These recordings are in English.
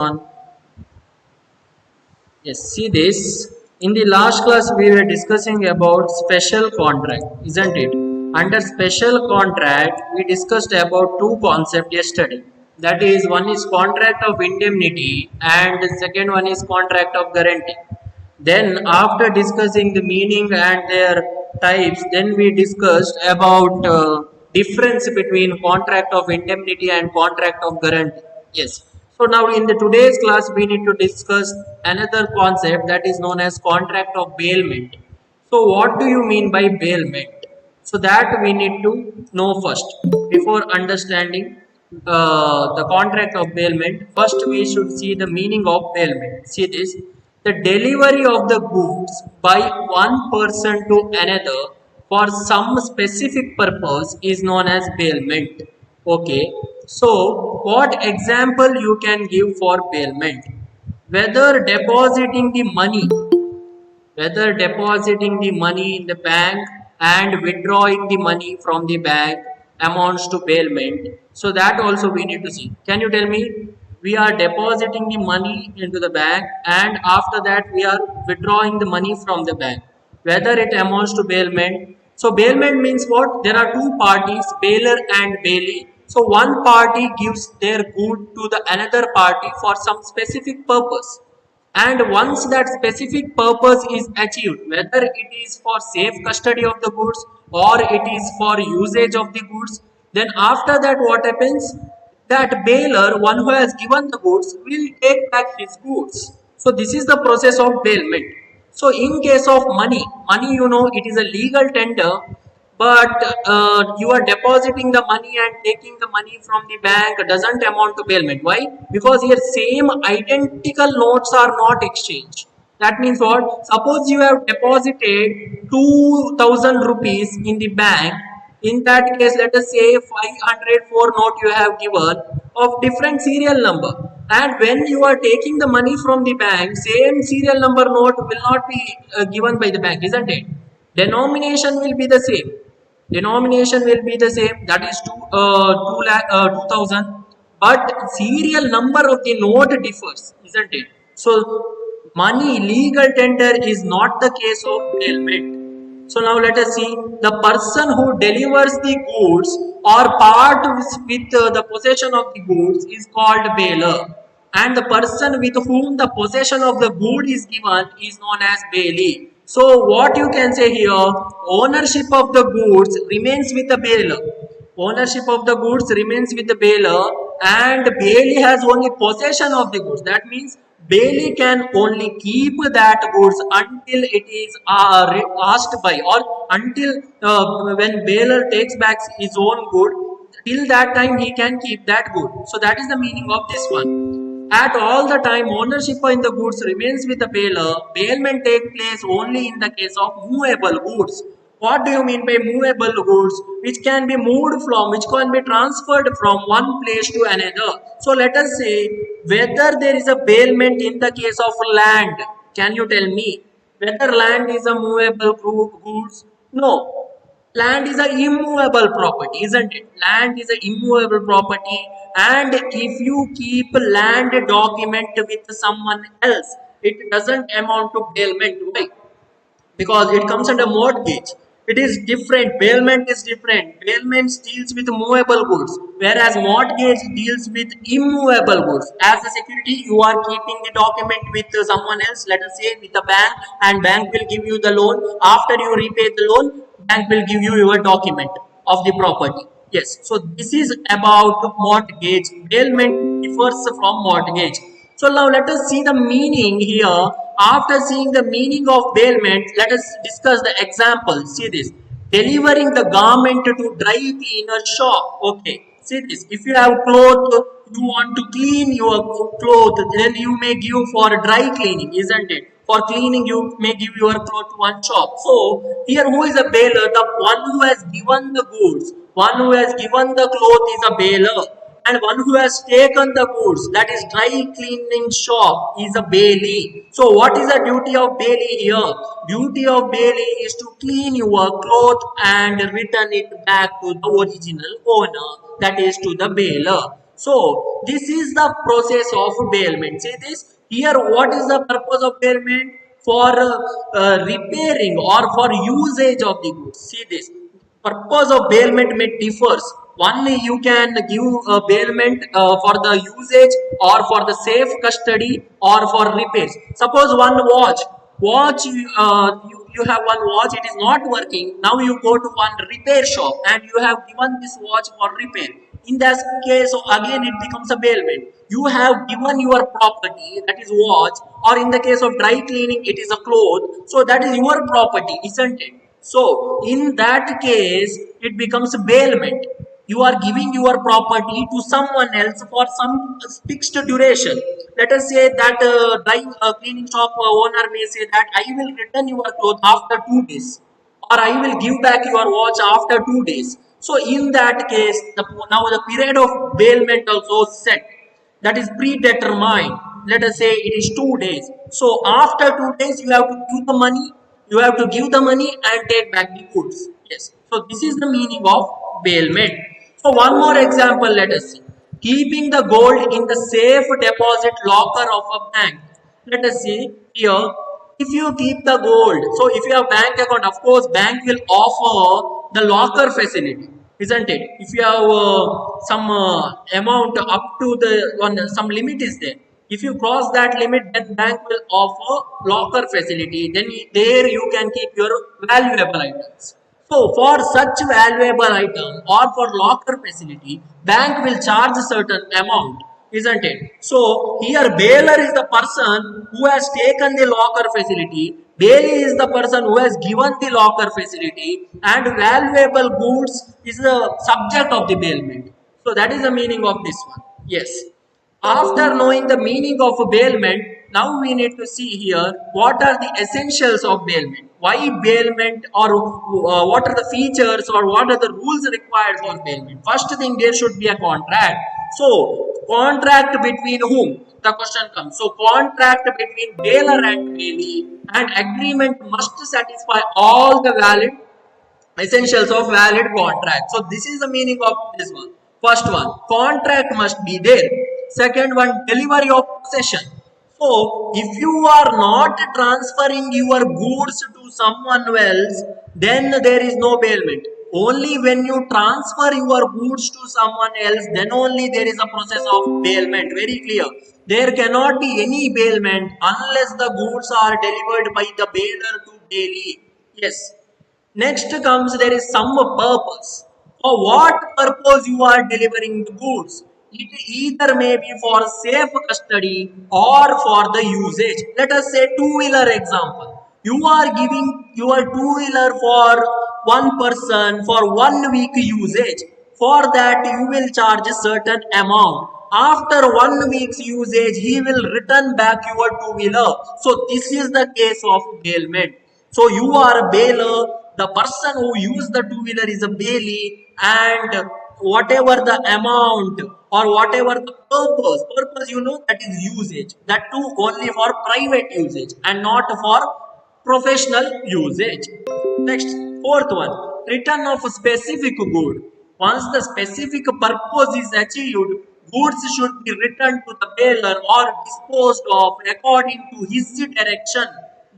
On. Yes, see this. In the last class, we were discussing about special contract, isn't it? Under special contract, we discussed about two concepts yesterday. That is, one is contract of indemnity, and the second one is contract of guarantee. Then, after discussing the meaning and their types, then we discussed about difference between contract of indemnity and contract of guarantee. Yes. So now in the today's class, we need to discuss another concept that is known as contract of bailment. So what do you mean by bailment? So that we need to know first before understanding the contract of bailment. First, we should see the meaning of bailment. See this: the delivery of the goods by one person to another for some specific purpose is known as bailment. Okay. So, what example you can give for bailment? Whether depositing the money whether depositing the money in the bank and withdrawing the money from the bank amounts to bailment. So that also we need to see. Can you tell me? We are depositing the money into the bank and after that we are withdrawing the money from the bank. Whether it amounts to bailment. So bailment means what? There are two parties, bailer and bailee. So one party gives their good to the another party for some specific purpose, and once that specific purpose is achieved, whether it is for safe custody of the goods or it is for usage of the goods, then after that what happens? That bailer, one who has given the goods, will take back his goods. So this is the process of bailment. So in case of money, it is a legal tender, but you are depositing the money and taking the money from the bank doesn't amount to bailment. Why? Because here same identical notes are not exchanged. That means what? Suppose you have deposited 2000 rupees in the bank. In that case, let us say 504 note you have given of different serial number, and when you are taking the money from the bank, same serial number note will not be given by the bank, isn't it? Denomination will be the same. That is 2000, but serial number of the note differs, isn't it? So money legal tender is not the case of bailment. So now let us see, the person who delivers the goods or part with the possession of the goods is called bailer, and the person with whom the possession of the good is given is known as bailee. So what you can say here, ownership of the goods remains with the bailer. Ownership of the goods remains with the bailer, and bailee has only possession of the goods. That means bailee can only keep that goods until it is asked by, or until when bailer takes back his own good, till that time he can keep that good. So that is the meaning of this one. At all the time, ownership in the goods remains with the bailer. Bailment takes place only in the case of movable goods. What do you mean by movable goods? Which can be moved from, which can be transferred from one place to another. So let us say whether there is a bailment in the case of land. Can you tell me whether land is a movable goods? No. Land is an immovable property, isn't it? Land is an immovable property, and if you keep land document with someone else, it doesn't amount to bailment. Why? Because it comes under mortgage. It is different. Bailment is different. Bailment deals with movable goods, whereas mortgage deals with immovable goods. As a security, you are keeping the document with someone else, let us say with a bank, and bank will give you the loan. After you repay the loan, bank will give you your document of the property. Yes, so this is about mortgage. Bailment differs from mortgage. So now let us see the meaning here. After seeing the meaning of bailment, let us discuss the example. See this. Delivering the garment to dry cleaner shop. Okay. See this. If you have cloth, you want to clean your cloth, then you may give for dry cleaning, isn't it? For cleaning, you may give your cloth to one shop. So here who is a bailer? The one who has given the goods. One who has given the cloth is a bailer, and one who has taken the goods, that is dry cleaning shop, is a bailee. So what is the duty of bailee here? Duty of bailee is to clean your cloth and return it back to the original owner, that is to the bailer. So this is the process of bailment. See this here. What is the purpose of bailment? For repairing or for usage of the goods. See this purpose of bailment may differs. One, you can give a bailment for the usage or for the safe custody or for repairs. Suppose one watch you have one watch, it is not working. Now you go to one repair shop and you have given this watch for repair. In that case, again it becomes a bailment. You have given your property, that is watch, or in the case of dry cleaning it is a cloth, so that is your property, isn't it? So in that case it becomes bailment. You are giving your property to someone else for some fixed duration. Let us say that cleaning shop owner may say that I will return your clothes after 2 days, or I will give back your watch after 2 days. So in that case, now the period of bailment also set, that is predetermined. Let us say it is 2 days. So after 2 days, you have to give the money. You have to give the money and take back the goods. Yes. So this is the meaning of bailment. So one more example, let us see. Keeping the gold in the safe deposit locker of a bank. Let us see here. If you keep the gold, so if you have bank account, of course, bank will offer the locker facility, isn't it? If you have some amount up to the one, some limit is there. If you cross that limit, then bank will offer locker facility. Then there you can keep your valuable items. So for such valuable item or for locker facility, bank will charge a certain amount, isn't it? So here bailer is the person who has taken the locker facility, bailee is the person who has given the locker facility, and valuable goods is the subject of the bailment. So that is the meaning of this one. Yes. After knowing the meaning of bailment, now we need to see here what are the essentials of bailment. Why bailment, or what are the features or what are the rules required for bailment? First thing, there should be a contract. So contract between whom? The question comes. So contract between bailer and bailee, and agreement must satisfy all the valid essentials of valid contract. So this is the meaning of this one. First one, contract must be there. Second one, delivery of possession. So if you are not transferring your goods to someone else, then there is no bailment. Only when you transfer your goods to someone else, then only there is a process of bailment. Very clear. There cannot be any bailment unless the goods are delivered by the bailer to bailee. Yes. Next comes, there is some purpose. For what purpose you are delivering the goods? It either may be for safe custody or for the usage. Let us say two-wheeler example. You are giving your two-wheeler for one person for 1 week usage. For that you will charge a certain amount. After 1 week's usage, he will return back your two-wheeler. So this is the case of bailment. So you are a bailer, the person who used the two-wheeler is a bailee, and whatever the amount or whatever the purpose you know, that is usage. That too only for private usage and not for professional usage. Next, fourth one, return of a specific good. Once the specific purpose is achieved, goods should be returned to the bailer or disposed of according to his direction.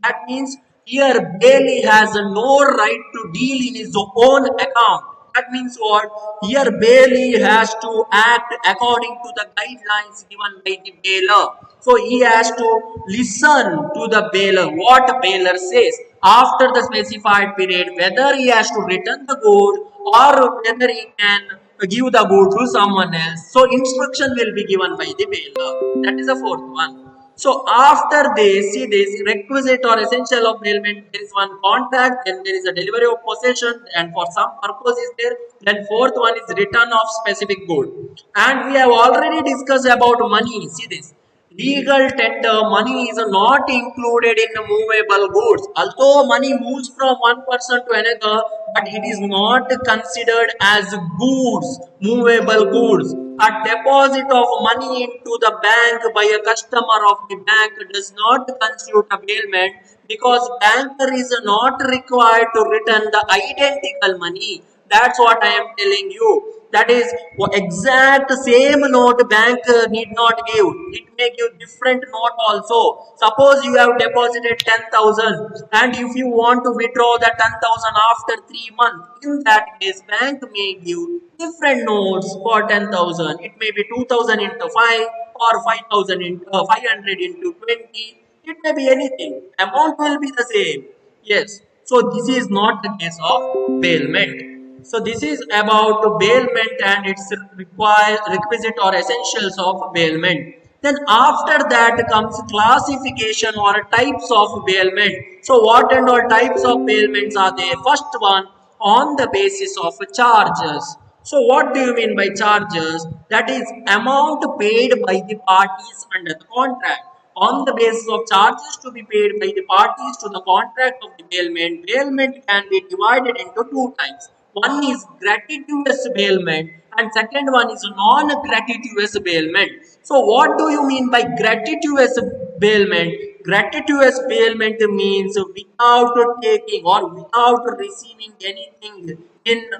That means here bailee has no right to deal in his own account. That means what? Here bailee has to act according to the guidelines given by the bailer. So he has to listen to the bailer, what bailer says. After the specified period, whether he has to return the good or whether he can give the good to someone else. So instruction will be given by the bailer. That is the fourth one. So after this, see this requisite or essential of bailment, there is one contract, then there is a delivery of possession, and for some purpose is there. Then fourth one is return of specific good. And we have already discussed about money. See this. Legal tender money is not included in movable goods. Although money moves from one person to another, but it is not considered as goods, movable goods. A deposit of money into the bank by a customer of the bank does not constitute a bailment, because banker is not required to return the identical money. That's what I am telling you. That is exact same note bank need not give. It may give different note also. Suppose you have deposited 10,000 and if you want to withdraw the 10,000 after 3 months, in that case bank may give different notes for 10,000. It may be 2,000 into 5 or 5,000 into 500 into 20. It may be anything. Amount will be the same. Yes. So this is not the case of bailment. So this is about bailment and its requisite or essentials of bailment. Then after that comes classification or types of bailment. So what and all types of bailments are there? First one, on the basis of charges. So what do you mean by charges? That is amount paid by the parties under the contract. On the basis of charges to be paid by the parties to the contract of the bailment, bailment can be divided into two types. One is gratuitous bailment and second one is non-gratuitous bailment. So what do you mean by gratuitous bailment? Gratuitous bailment means without taking or without receiving anything in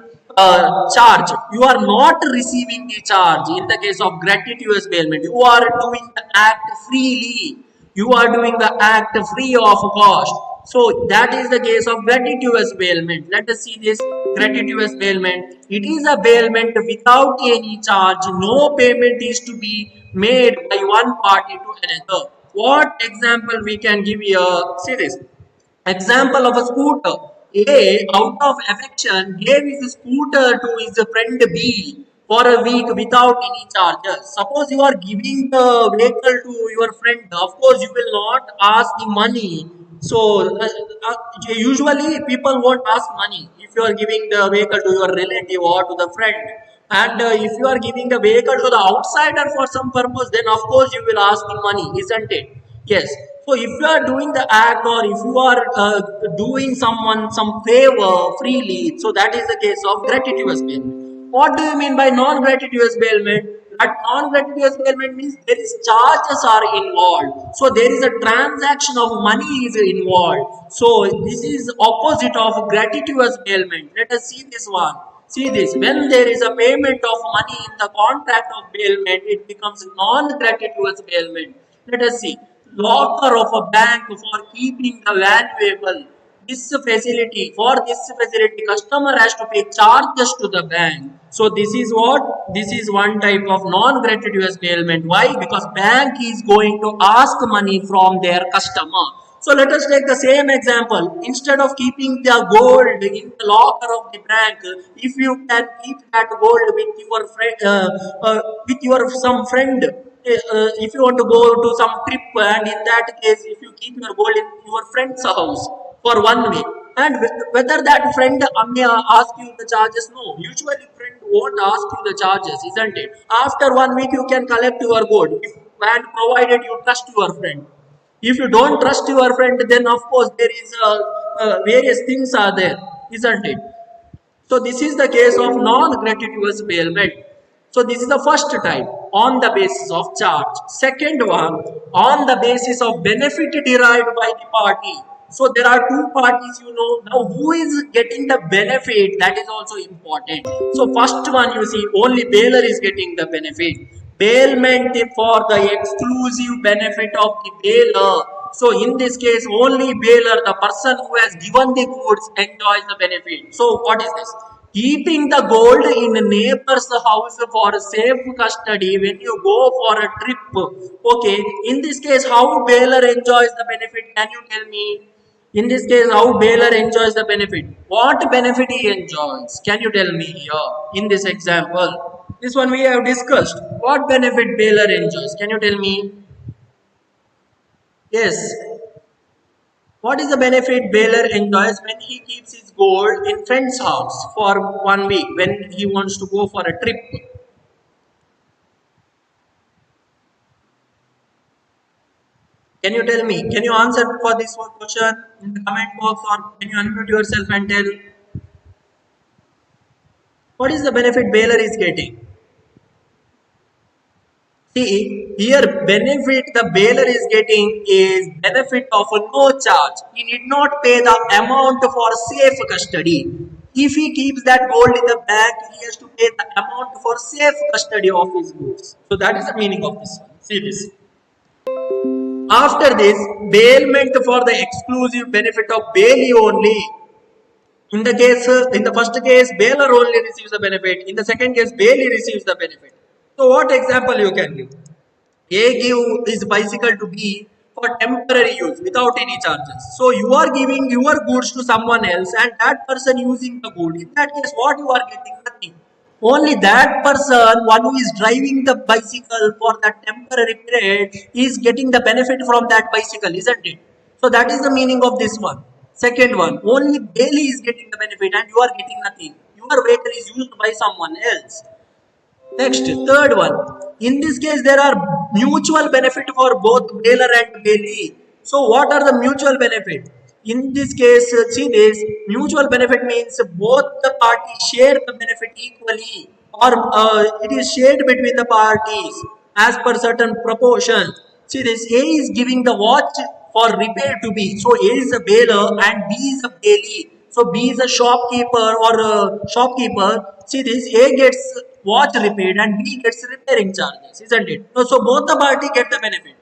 charge. You are not receiving the charge in the case of gratuitous bailment. You are doing the act freely. You are doing the act free of cost. So that is the case of gratuitous bailment. Let us see this gratuitous bailment. It is a bailment without any charge. No payment is to be made by one party to another. What example we can give here? See this. Example of a scooter. A, out of affection, gave his scooter to his friend B for a week without any charges. Suppose you are giving the vehicle to your friend, of course you will not ask the money. So usually people won't ask money if you are giving the vehicle to your relative or to the friend. And if you are giving the vehicle to the outsider for some purpose, then of course you will ask the money, isn't it? Yes. So if you are doing the act or if you are doing someone some favor freely, so that is the case of gratuitous bailment. What do you mean by non-gratuitous bailment? That non-gratuitous bailment means there is charges are involved. So there is a transaction of money is involved. So this is opposite of gratuitous bailment. Let us see this one. See this, when there is a payment of money in the contract of bailment, it becomes non-gratuitous bailment. Let us see, locker of a bank for keeping the valuable. For this facility, customer has to pay charges to the bank. So this is what? This is one type of non-gratuitous bailment. Why? Because bank is going to ask money from their customer. So let us take the same example. Instead of keeping the gold in the locker of the bank, if you can keep that gold with your friend, with your some friend, if you want to go to some trip, and in that case, if you keep your gold in your friend's house for 1 week, and whether that friend may ask you the charges, no. Usually, friend won't ask you the charges, isn't it? After 1 week, you can collect your gold, and provided you trust your friend. If you don't trust your friend, then of course there is various things are there, isn't it? So this is the case of non-gratuitous bailment. So this is the first type, on the basis of charge. Second one, on the basis of benefit derived by the party. So there are two parties, you know. Now who is getting the benefit? That is also important. So first one, you see, only bailer is getting the benefit. Bailment for the exclusive benefit of the bailer. So in this case, only bailer, the person who has given the goods, enjoys the benefit. So what is this? Keeping the gold in a neighbor's house for safe custody when you go for a trip. Okay, in this case, how bailer enjoys the benefit? Can you tell me? In this case, how bailer enjoys the benefit? What benefit he enjoys? Can you tell me here in this example? This one we have discussed. What benefit bailer enjoys? Can you tell me? Yes. What is the benefit bailer enjoys when he keeps his gold in friend's house for 1 week when he wants to go for a trip? Can you tell me? Can you answer for this one question in the comment box, or can you unmute yourself and tell what is the benefit bailer is getting? See, here benefit the bailer is getting is benefit of no charge. He need not pay the amount for safe custody. If he keeps that gold in the bank, he has to pay the amount for safe custody of his goods. So that is the meaning of this one. See this. After this, bailment for the exclusive benefit of bailee only. In the first case, bailer only receives the benefit. In the second case, bailee receives the benefit. So what example you can give? A give his bicycle to B for temporary use without any charges. So you are giving your goods to someone else and that person using the good. In that case, what you are getting? Nothing. Only that person, one who is driving the bicycle for that temporary period, is getting the benefit from that bicycle, isn't it? So that is the meaning of this one. Second one, only bailee is getting the benefit and you are getting nothing. Your vehicle is used by someone else. Next, third one. In this case, there are mutual benefit for both bailer and bailee. So, what are the mutual benefit? In this case, see this, mutual benefit means both the parties share the benefit equally, or it is shared between the parties as per certain proportion. See this, A is giving the watch for repair to B. So, A is a bailer and B is a bailee. So B is a shopkeeper or a shopkeeper. See this, A gets watch repaired and B gets repairing charges, isn't it? So both the party get the benefit.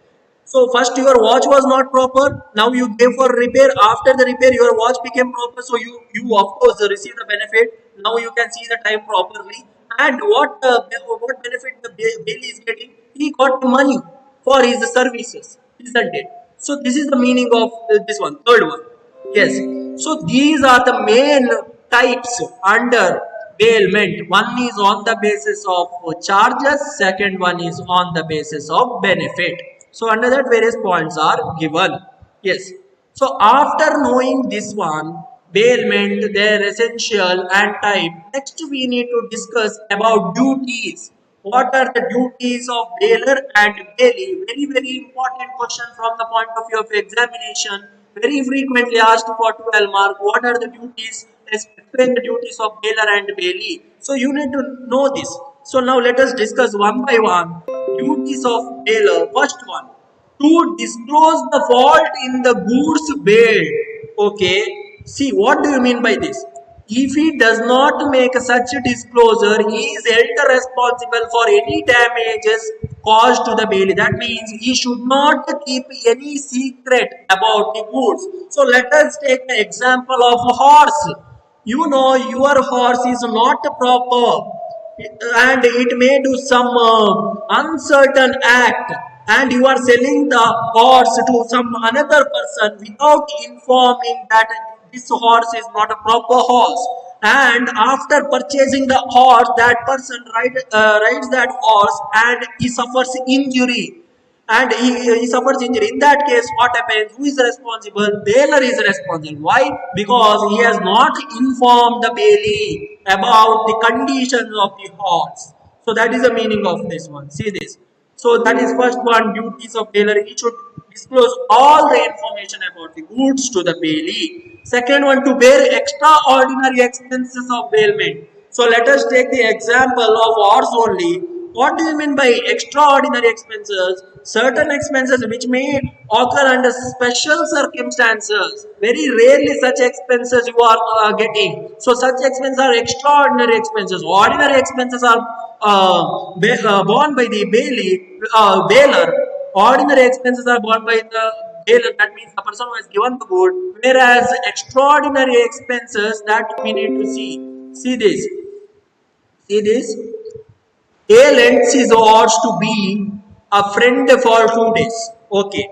So first your watch was not proper. Now you gave for repair. After the repair, your watch became proper. So you of course receive the benefit. Now you can see the time properly. And what benefit the bailee is getting? He got money for his services, isn't it? So this is the meaning of this one. Third one. Yes. So these are the main types under bailment. One is on the basis of charges, second one is on the basis of benefit. So under that various points are given. Yes. So after knowing this one, bailment, their essential and type, next we need to discuss about duties. What are the duties of bailer and bailee? Very, very important question from the point of view of examination. Very frequently asked for 12 mark. What are the duties? Let's explain the duties of bailer and bailee. So you need to know this. So now let us discuss one by one. Duties of bailer. First one, to disclose the fault in the goods bailed. Okay. See, what do you mean by this? If he does not make such disclosure, he is held responsible for any damages caused to the bailee. That means he should not keep any secret about the goods. So let us take the example of a horse. You know your horse is not proper and it may do some uncertain act, and you are selling the horse to some another person without informing that this horse is not a proper horse, and after purchasing the horse that person rides that horse and he suffers injury, and he suffers injury. In that case, what happens? Who is responsible? Bailer is responsible. Why? Because he has not informed the bailee about the conditions of the horse. So that is the meaning of this one. See this. So that is first one, duties of bailer. He should disclose all the information about the goods to the bailee. Second one, to bear extraordinary expenses of bailment. So let us take the example of horse only. What do you mean by extraordinary expenses? Certain expenses which may occur under special circumstances. Very rarely such expenses you are getting. So such expenses are extraordinary expenses. Ordinary expenses are borne by the bailer. Ordinary expenses are borne by the bailer. That means the person who has given the good. Whereas extraordinary expenses, that we need to see. See this. See this. A lends his horse to B, a friend for 2 days. Okay.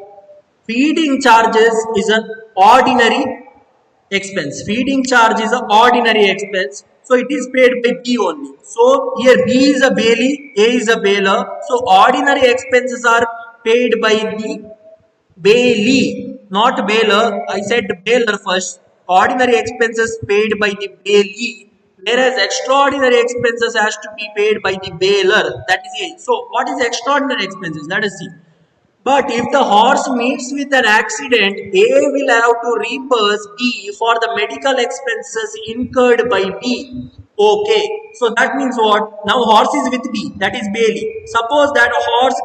Feeding charges is an ordinary expense. Feeding charge is an ordinary expense. So it is paid by B only. So here B is a bailee, A is a bailer. So ordinary expenses are paid by the bailee, not bailer. I said bailer first. Ordinary expenses paid by the bailee, whereas extraordinary expenses has to be paid by the bailer. That is it. So what is extraordinary expenses? Let us see. But if the horse meets with an accident, A will have to reimburse B for the medical expenses incurred by B. Okay, so that means what? Now horse is with B, that is bailee. Suppose that horse,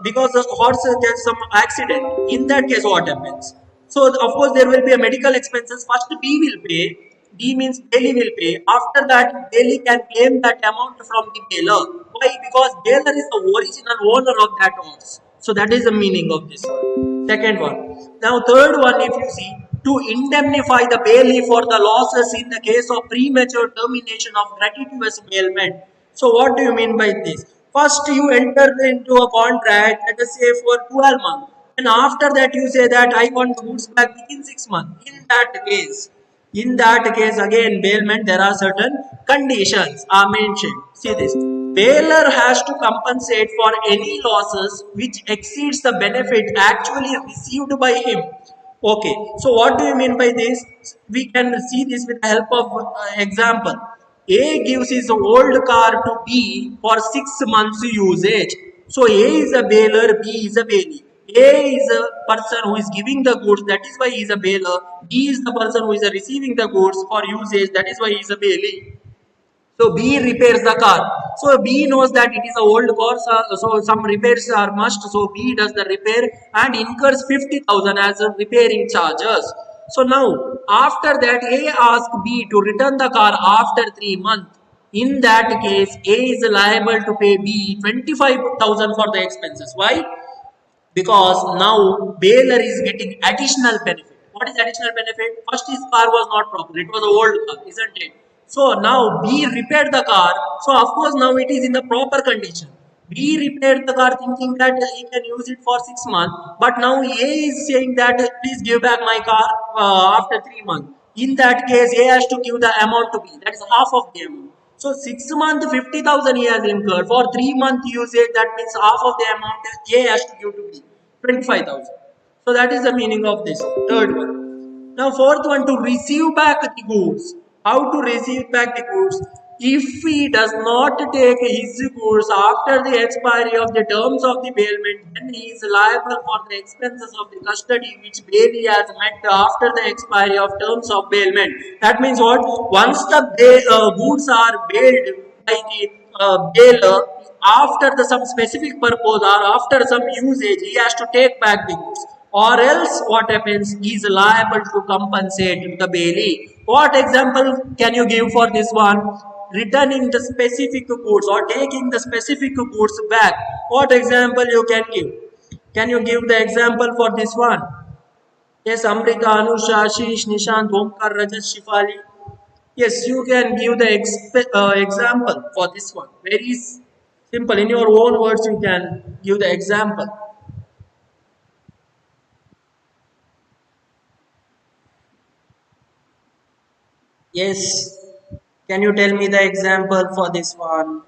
because the horse gets some accident, in that case what happens? So of course there will be a medical expenses. First B will pay. B means Bailey will pay. After that, Bailey can claim that amount from the bailor. Why? Because bailor is the original owner of that horse. So that is the meaning of this one. Second one. Now third one, if you see, to indemnify the bailee for the losses in the case of premature termination of gratuitous bailment. So what do you mean by this? First you enter into a contract, let us say for 12 months. And after that you say that I want the goods back within 6 months. In that case again bailment, there are certain conditions are mentioned. See this. Bailer has to compensate for any losses which exceeds the benefit actually received by him. Okay, so what do you mean by this? We can see this with the help of example. A gives his old car to B for 6 months usage. So A is a bailer, B is a bailee. A is a person who is giving the goods, that is why he is a bailer. B is the person who is receiving the goods for usage, that is why he is a bailee. So B repairs the car. So B knows that it is an old car, so some repairs are must. So B does the repair and incurs 50,000 as a repairing charges. So now after that A asks B to return the car after 3 months. In that case, A is liable to pay B 25,000 for the expenses. Why? Because now bailer is getting additional benefit. What is additional benefit? First, his car was not proper, it was an old car, isn't it? So now B repaired the car, so of course now it is in the proper condition. B repaired the car thinking that he can use it for 6 months, but now A is saying that please give back my car after 3 months. In that case, A has to give the amount to B, that is half of the amount. So 6 months 50,000 he has incurred. For 3 month usage, that means half of the amount A has to give to B, 25,000. So that is the meaning of this third one. Now fourth one, to receive back the goods. How to receive back the goods? If he does not take his goods after the expiry of the terms of the bailment, then he is liable for the expenses of the custody which bailee has met after the expiry of terms of bailment. That means what? Once the goods are bailed by the bailor, after some specific purpose or after some usage, he has to take back the goods. Or else what happens? He is liable to compensate the bailee. What example can you give for this one? Returning the specific goods or taking the specific goods back. What example you can give? Can you give the example for this one? Yes, Amrita, Anusha, Ashish, Nishant, Omkar, Rajat, Shifali. Yes, you can give the example for this one. Very simple. In your own words, you can give the example. Yes. Can you tell me the example for this one?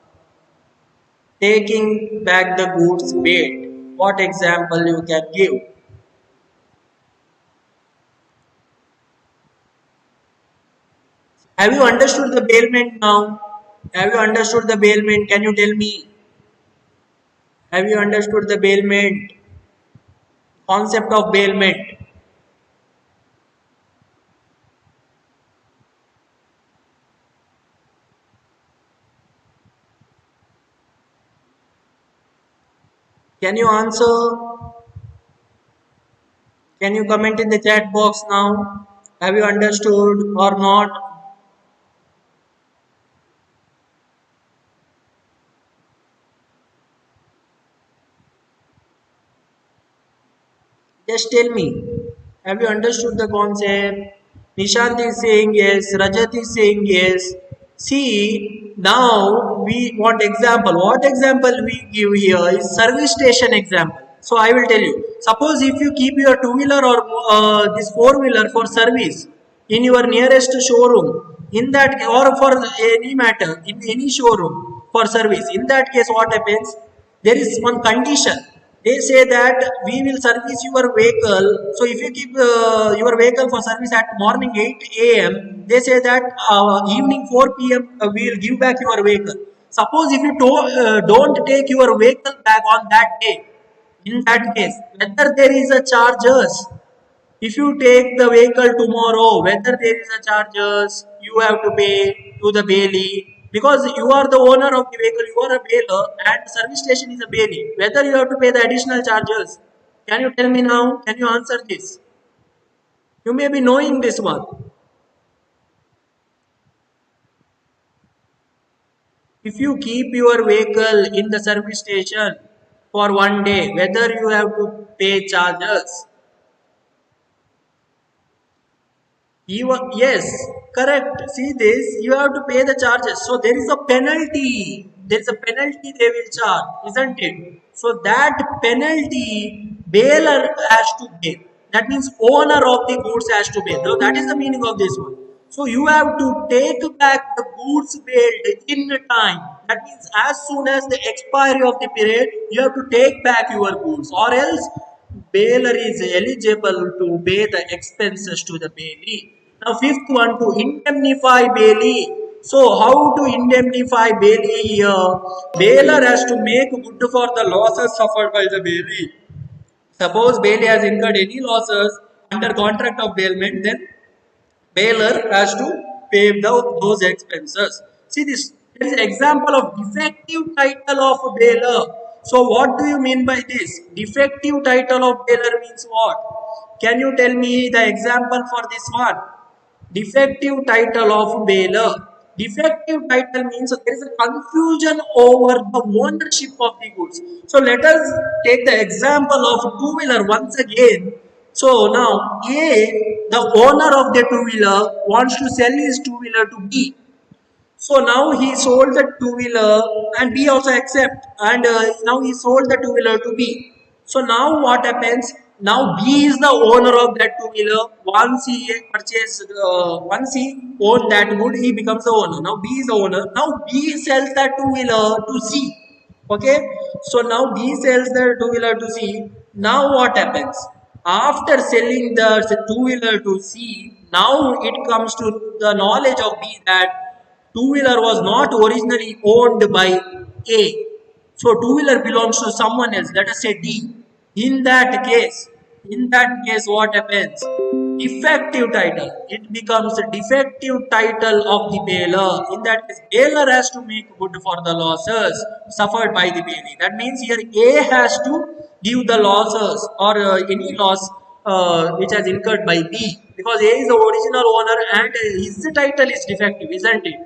Taking back the goods paid. What example you can give? Have you understood the bailment now? Have you understood the bailment? Can you tell me? Have you understood the bailment? Concept of bailment. Can you answer? Can you comment in the chat box now? Have you understood or not? Just tell me. Have you understood the concept? Nishant is saying yes. Rajat is saying yes. See, now we want example. What example we give here is service station example. So I will tell you. Suppose if you keep your two-wheeler or this four-wheeler for service in your nearest showroom, in that or for any matter in any showroom for service, in that case what happens? There is one condition. They say that we will service your vehicle. So if you keep your vehicle for service at morning 8 a.m., they say that evening 4 p.m. We will give back your vehicle. Suppose if you don't take your vehicle back on that day, in that case whether there is a charges. If you take the vehicle tomorrow, whether there is a charges, you have to pay to the bailee because you are the owner of the vehicle, you are a bailier and service station is a bailee. Whether you have to pay the additional charges. Can you tell me now? Can you answer this? You may be knowing this one. If you keep your vehicle in the service station for one day, whether you have to pay charges. Yes, correct. See this, you have to pay the charges. So there is a penalty. There is a penalty they will charge, isn't it? So that penalty bailer has to pay. That means owner of the goods has to pay. So that is the meaning of this one. So you have to take back the goods bailed in time. That means as soon as the expiry of the period, you have to take back your goods, or else bailer is eligible to pay the expenses to the bailee. Now, fifth one, to indemnify bailee. So, how to indemnify bailee here? Bailer has to make good for the losses suffered by the bailee. Suppose bailee has incurred any losses under contract of bailment, then bailer has to pay those expenses. See this, there is an example of defective title of a bailer. So what do you mean by this? Defective title of bailer means what? Can you tell me the example for this one? Defective title of bailer. Defective title means there is a confusion over the ownership of the goods. So let us take the example of two-wheeler once again. So now A, the owner of the two-wheeler, wants to sell his two-wheeler to B. So now he sold the two-wheeler and B also accept, and now he sold the two-wheeler to B. So now what happens? Now B is the owner of that two-wheeler. Once he purchased, once he owned that good, he becomes the owner. Now B is the owner. Now B sells that two-wheeler to C. Okay. So now B sells the two-wheeler to C. Now what happens? After selling the two-wheeler to C, now it comes to the knowledge of B that two-wheeler was not originally owned by A. So two-wheeler belongs to someone else, let us say D. In that case, what happens? Defective title. It becomes a defective title of the bailer. In that case, bailer has to make good for the losses suffered by the bailee. That means here A has to give the losses or any loss which has incurred by B, because A is the original owner and his title is defective, isn't it?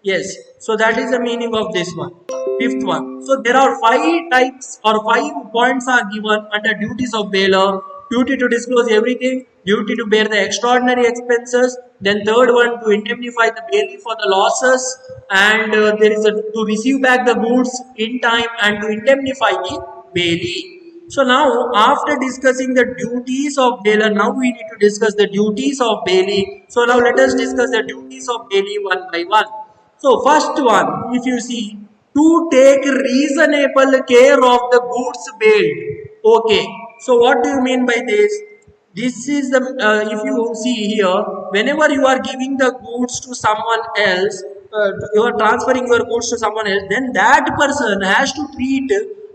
Yes, so that is the meaning of this one. Fifth one. So there are five types or 5 points are given under duties of bailer. Duty to disclose everything, duty to bear the extraordinary expenses, then third one to indemnify the bailee for the losses, and there is a to receive back the goods in time and to indemnify the bailee. So now after discussing the duties of bailer, now we need to discuss the duties of bailee. So now let us discuss the duties of bailee one by one. So first one, if you see, to take reasonable care of the goods bailed. Okay. So what do you mean by this? This is the, if you see here, whenever you are giving the goods to someone else, you are transferring your goods to someone else, then that person has to treat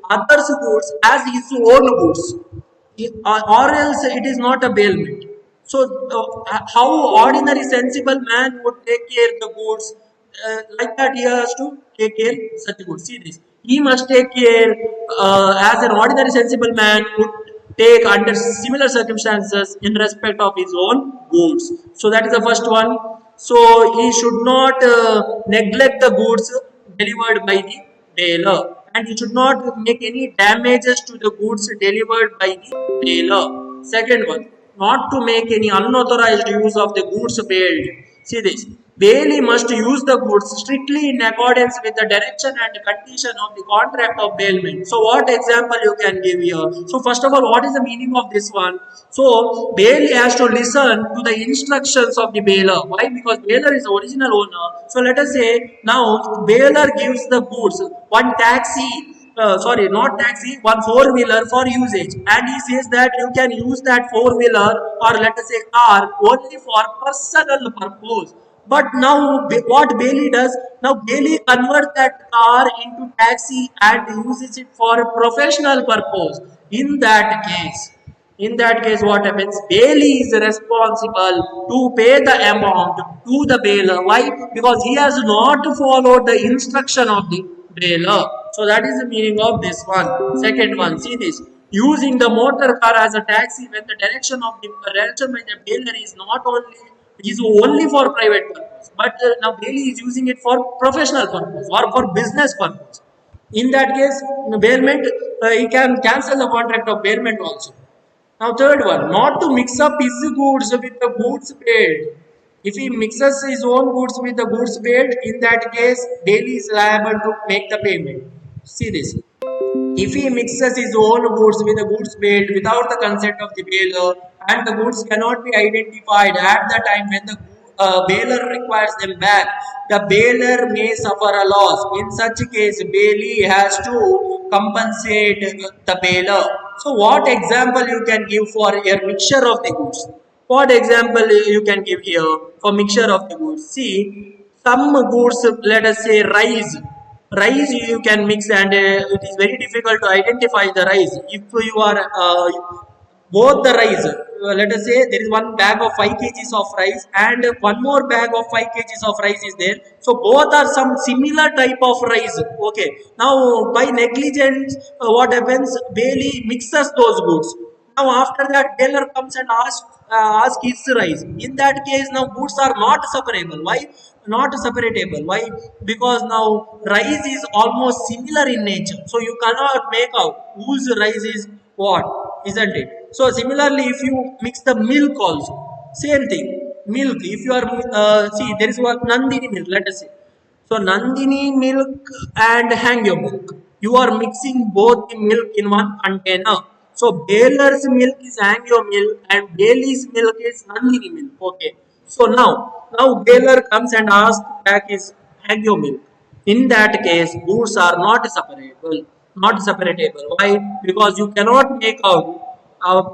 others' goods as his own goods, or else it is not a bailment. So, how ordinary sensible man would take care of the goods? Like that, he has to take care such goods. See this. He must take care as an ordinary sensible man would take under similar circumstances in respect of his own goods. So that is the first one. So he should not neglect the goods delivered by the bailer, and he should not make any damages to the goods delivered by the bailer. Second one, not to make any unauthorized use of the goods bailed. See this. Bailee must use the goods strictly in accordance with the direction and condition of the contract of bailment. So what example you can give here? So first of all, what is the meaning of this one? So bailee has to listen to the instructions of the bailer. Why? Because bailer is the original owner. So let us say now bailer gives the goods, one taxi, sorry, not taxi, one four-wheeler for usage, and he says that you can use that four-wheeler or let us say car only for personal purpose. But now what bailee does, now bailee converts that car into taxi and uses it for a professional purpose. In that case what happens? Bailee is responsible to pay the amount to the bailer. Why? Because he has not followed the instruction of the bailer. So that is the meaning of this one. Second one, see this. Using the motor car as a taxi when the direction by the bailer is not only is only for private purpose, but now bail is using it for professional purpose or for business purpose. In that case, bailment, he can cancel the contract of bailment also. Now, third one, not to mix up his goods with the goods paid. If he mixes his own goods with the goods paid, in that case, bail is liable to make the payment. See this. If he mixes his own goods with the goods paid without the consent of the bailer, and the goods cannot be identified at the time when the bailer requires them back, the bailer may suffer a loss. In such case, bailee has to compensate the bailer. So, what example you can give for a mixture of the goods? What example you can give here for mixture of the goods? See, some goods, let us say rice. Rice you can mix, and it is very difficult to identify the rice. If you are both the rice, let us say there is one bag of 5 kgs of rice and one more bag of 5 kgs of rice is there. So both are some similar type of rice. Okay. Now by negligence, what happens? Bailey mixes those goods. Now after that, bailiff comes and ask his rice. In that case, now goods are not separable. Why? Not separatable. Why? Because now rice is almost similar in nature. So you cannot make out whose rice is what, isn't it? So similarly, if you mix the milk also, same thing. Milk. If you are see, there is one Nandini milk. Let us say. So Nandini milk and Hangyo milk. You are mixing both the milk in one container. So Baler's milk is Hangyo milk and Bailey's milk is Nandini milk. Okay. So now Baler comes and asks back his Hangyo milk. In that case, goods are not separable. Not separatable. Why? Because you cannot make out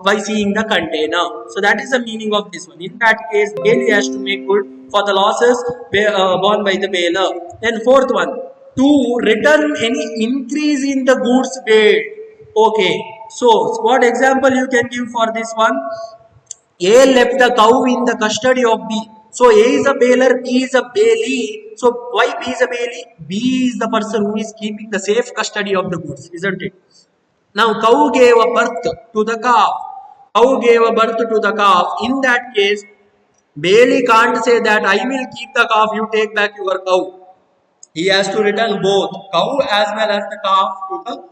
by seeing the container. So that is the meaning of this one. In that case, Bailey has to make good for the losses borne by the bailer. Then fourth one, to return any increase in the goods paid. Okay. So what example you can give for this one? A left the cow in the custody of B. So A is a bailer, B is a bailee. So why B is a bailee? B is the person who is keeping the safe custody of the goods, isn't it? Now cow gave a birth to the calf. Cow gave a birth to the calf. In that case, Bailey can't say that I will keep the calf, you take back your cow. He has to return both cow as well as the calf to the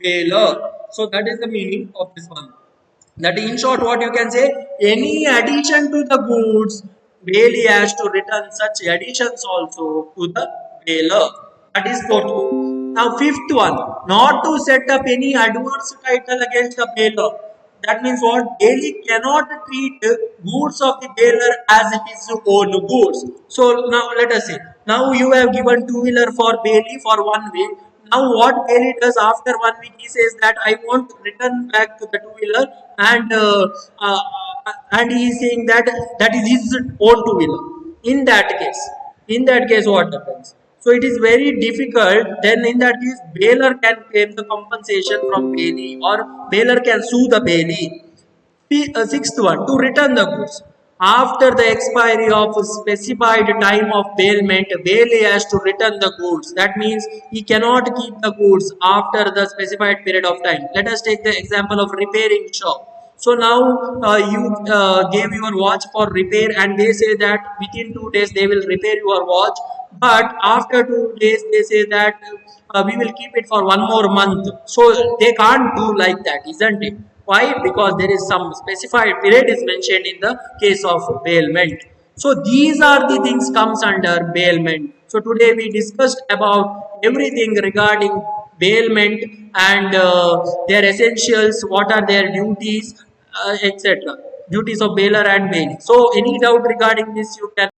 bailer. So that is the meaning of this one. That in short, what you can say, any addition to the goods, Bailey has to return such additions also to the bailer. That is fourth one. Now fifth one, not to set up any adverse title against the bailer. That means what? Bailey cannot treat goods of the bailer as his own goods. So now let us say, now you have given two-wheeler for Bailey for 1 week. Now what Bailey does after 1 week, he says that I want to return back to the two-wheeler, and he is saying that that is his own two-wheeler. In that case, what happens? So it is very difficult. Then in that case, bailer can claim the compensation from Bailey, or bailer can sue the Bailey. Sixth one, to return the goods. After the expiry of a specified time of bailment, Bailey has to return the goods. That means he cannot keep the goods after the specified period of time. Let us take the example of repairing shop. So now you gave your watch for repair, and they say that within 2 days they will repair your watch. But after 2 days they say that we will keep it for 1 more month. So they can't do like that, isn't it? Why? Because there is some specified period is mentioned in the case of bailment. So these are the things comes under bailment. So today we discussed about everything regarding bailment and their essentials, what are their duties, etc. Duties of bailer and bailey. So any doubt regarding this you can